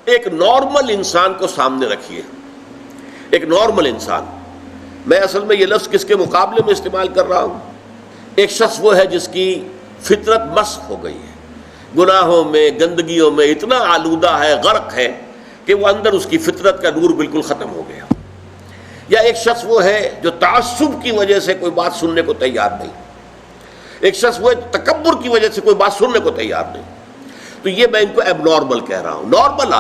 ایک نارمل انسان کو سامنے رکھیے، ایک نارمل انسان. میں اصل میں یہ لفظ کس کے مقابلے میں استعمال کر رہا ہوں؟ ایک شخص وہ ہے جس کی فطرت مسخ ہو گئی ہے، گناہوں میں، گندگیوں میں اتنا آلودہ ہے، غرق ہے کہ وہ اندر اس کی فطرت کا نور بالکل ختم ہو گیا. یا ایک شخص وہ ہے جو تعصب کی وجہ سے کوئی بات سننے کو تیار نہیں. ایک شخص وہ تکبر کی وجہ سے کوئی بات سننے کو تیار نہیں. تو یہ میں ان کو ایب نارمل کہہ رہا ہوں. نارمل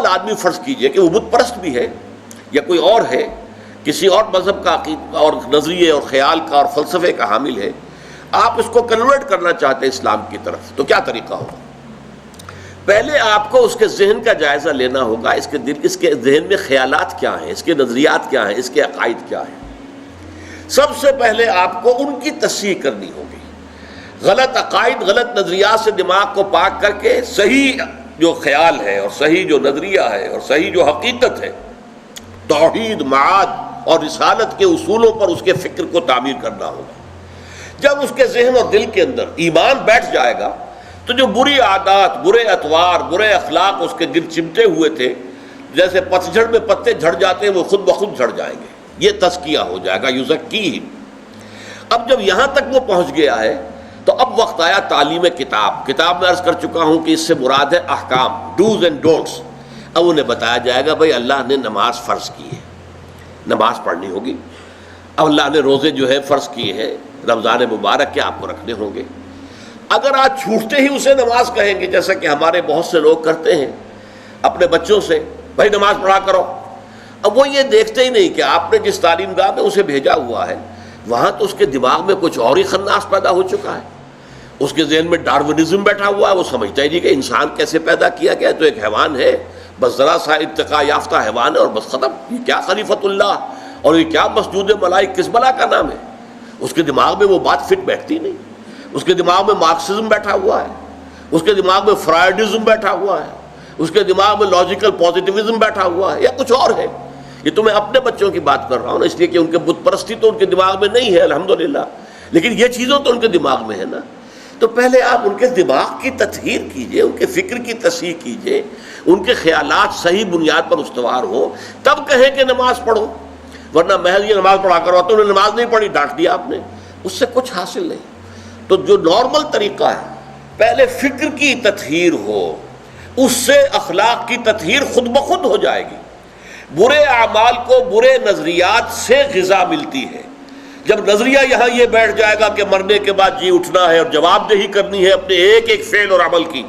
آدمی فرض کیجئے کہ وہ بت پرست بھی ہے یا کوئی اور ہے، کسی اور مذہب کا عقیدہ اور نظریے اور خیال کا اور فلسفے کا حامل ہے، آپ اس کو کنورٹ کرنا چاہتے ہیں اسلام کی طرف، تو کیا طریقہ ہوگا؟ پہلے آپ کو اس کے ذہن کا جائزہ لینا ہوگا. اس کے ذہن میں خیالات کیا ہیں، اس کے نظریات کیا ہیں، اس کے عقائد کیا ہیں. سب سے پہلے آپ کو ان کی تصحیح کرنی ہوگی. غلط عقائد، غلط نظریات سے دماغ کو پاک کر کے صحیح جو خیال ہے اور صحیح جو نظریہ ہے اور صحیح جو حقیقت ہے، توحید، معاد اور رسالت کے اصولوں پر اس کے فکر کو تعمیر کرنا ہوگا. جب اس کے ذہن اور دل کے اندر ایمان بیٹھ جائے گا تو جو بری عادات، برے اطوار، برے اخلاق اس کے گرد چمٹے ہوئے تھے، جیسے پتجھڑ میں پتے جھڑ جاتے ہیں، وہ خود بخود جھڑ جائیں گے. یہ تزکیہ ہو جائے گا، یزکیہم. اب جب یہاں تک وہ پہنچ گیا ہے تو اب وقت آیا تعلیم کتاب. کتاب میں عرض کر چکا ہوں کہ اس سے مراد ہے احکام، ڈوز اینڈ ڈونٹس. اب انہیں بتایا جائے گا بھائی اللہ نے نماز فرض کی ہے، نماز پڑھنی ہوگی. اب اللہ نے روزے جو ہے فرض کیے ہیں، رمضان مبارک کے آپ کو رکھنے ہوں گے. اگر آج چھوٹتے ہی اسے نماز کہیں گے، جیسا کہ ہمارے بہت سے لوگ کرتے ہیں اپنے بچوں سے، بھائی نماز پڑھا کرو. اب وہ یہ دیکھتے ہی نہیں کہ آپ نے جس تعلیم گاہ میں اسے بھیجا ہوا ہے وہاں تو اس کے دماغ میں کچھ اور ہی خناس پیدا ہو چکا ہے. اس کے ذہن میں ڈارونزم بیٹھا ہوا ہے. وہ سمجھتا ہی نہیں کہ انسان کیسے پیدا کیا گیا، تو ایک حیوان ہے، بس ذرا سا ارتقاء یافتہ حیوان ہے اور بس ختم. یہ کیا خلیفۃ اللہ اور یہ کیا مسجود ملائک، کس بلا کا نام ہے؟ اس کے دماغ میں وہ بات فٹ بیٹھتی نہیں. اس کے دماغ میں مارکسزم بیٹھا ہوا ہے، اس کے دماغ میں فرائڈزم بیٹھا ہوا ہے، اس کے دماغ میں لاجیکل پازیٹیوزم بیٹھا ہوا ہے، یا کچھ اور ہے. یہ تو میں اپنے بچوں کی بات کر رہا ہوں نا، اس لیے کہ ان کے بت پرستی تو ان کے دماغ میں نہیں ہے الحمدللہ، لیکن یہ چیزوں تو ان کے دماغ میں ہے نا. تو پہلے آپ ان کے دماغ کی تطہیر کیجئے، ان کے فکر کی تصحیح کیجئے، ان کے خیالات صحیح بنیاد پر استوار ہو، تب کہیں کہ نماز پڑھو. ورنہ محض یہ نماز پڑھا کرو تو انہیں نماز نہیں پڑھی، ڈانٹ دیا آپ نے، اس سے کچھ حاصل نہیں. تو جو نارمل طریقہ ہے، پہلے فکر کی تطہیر ہو، اس سے اخلاق کی تطہیر خود بخود ہو جائے گی. برے اعمال کو برے نظریات سے غذا ملتی ہے. جب نظریہ یہاں یہ بیٹھ جائے گا کہ مرنے کے بعد جی اٹھنا ہے اور جواب دہی کرنی ہے اپنے ایک ایک فعل اور عمل کی،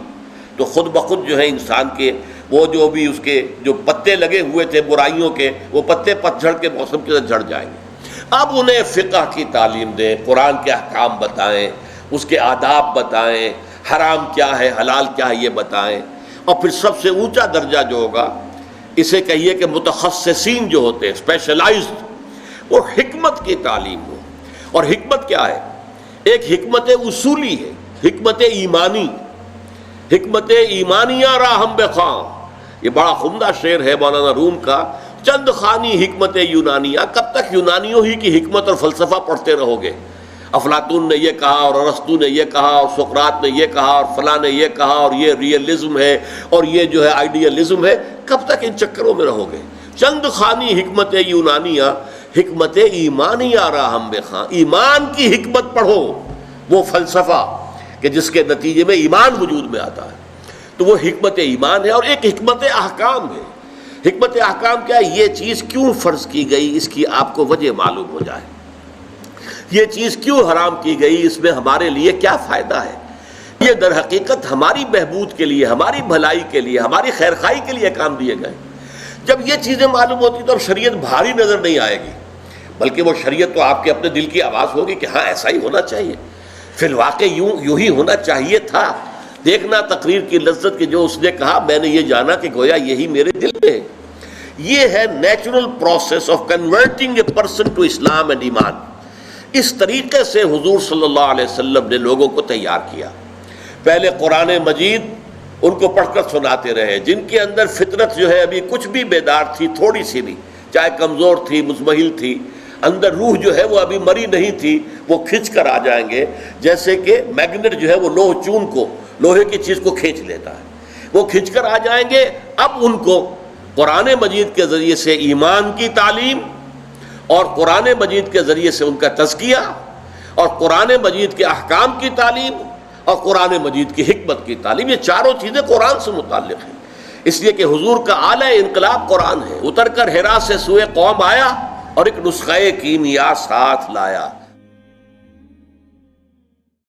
تو خود بخود جو ہے انسان کے وہ جو بھی اس کے جو پتے لگے ہوئے تھے برائیوں کے، وہ پتے پتجھڑ کے موسم کے ساتھ جھڑ جائیں گے. اب انہیں فقہ کی تعلیم دیں، قرآن کے احکام بتائیں، اس کے آداب بتائیں، حرام کیا ہے حلال کیا ہے یہ بتائیں. اور پھر سب سے اونچا درجہ جو ہوگا، اسے کہیے کہ متخصصین جو ہوتے ہیں، اسپیشلائزڈ، وہ حکمت کی تعلیم ہو. اور حکمت کیا ہے؟ ایک حکمت اصولی ہے، حکمت ایمانی. حکمت ایمانیہ راہم بخواں، یہ بڑا عمدہ شعر ہے مولانا روم کا. چند خانی حکمت یونانیہ. کب تک یونانیوں ہی کی حکمت اور فلسفہ پڑھتے رہو گے؟ افلاطون نے یہ کہا اور ارسطو نے یہ کہا اور سقراط نے یہ کہا اور فلاں نے یہ کہا اور یہ ریئلزم ہے اور یہ جو ہے آئیڈیلزم ہے. کب تک ان چکروں میں رہو گے؟ چند خانی حکمت یونانیہ، حکمت ایمانیہ راہم بخواں. ایمان کی حکمت پڑھو، وہ فلسفہ کہ جس کے نتیجے میں ایمان وجود میں آتا ہے. تو وہ حکمت ایمان ہے. اور ایک حکمت احکام ہے. حکمت احکام کیا ہے؟ یہ چیز کیوں فرض کی گئی، اس کی آپ کو وجہ معلوم ہو جائے. یہ چیز کیوں حرام کی گئی، اس میں ہمارے لیے کیا فائدہ ہے. یہ در حقیقت ہماری بہبود کے لیے، ہماری بھلائی کے لیے، ہماری خیرخواہی کے لیے کام دیے گئے. جب یہ چیزیں معلوم ہوتی تو اب شریعت بھاری نظر نہیں آئے گی، بلکہ وہ شریعت تو آپ کے اپنے دل کی آواز ہوگی کہ ہاں ایسا ہی ہونا چاہیے، فی الواقع یوں ہی ہونا چاہیے تھا. دیکھنا تقریر کی لذت کہ جو اس نے کہا میں نے یہ جانا کہ گویا یہی میرے دل میں ہے. یہ ہے natural process of converting a person to Islam and iman. اس طریقے سے حضور صلی اللہ علیہ وسلم نے لوگوں کو تیار کیا. پہلے قرآن مجید ان کو پڑھ کر سناتے رہے، جن کے اندر فطرت جو ہے ابھی کچھ بھی بیدار تھی، تھوڑی سی بھی، چاہے کمزور تھی، مزمحل تھی، اندر روح جو ہے وہ ابھی مری نہیں تھی، وہ کھنچ کر آ جائیں گے. جیسے کہ میگنیٹ جو ہے وہ لوہ چون کو، لوہے کی چیز کو کھینچ لیتا ہے. وہ کھنچ کر آ جائیں گے. اب ان کو قرآن مجید کے ذریعے سے ایمان کی تعلیم اور قرآن مجید کے ذریعے سے ان کا تزکیہ اور قرآن مجید کے احکام کی تعلیم اور قرآن مجید کی حکمت کی تعلیم، یہ چاروں چیزیں قرآن سے متعلق ہیں. اس لیے کہ حضور کا اعلی انقلاب قرآن ہے. اتر کر حرا سے سوئے قوم آیا اور ایک نسخہ کیمیا ساتھ لایا.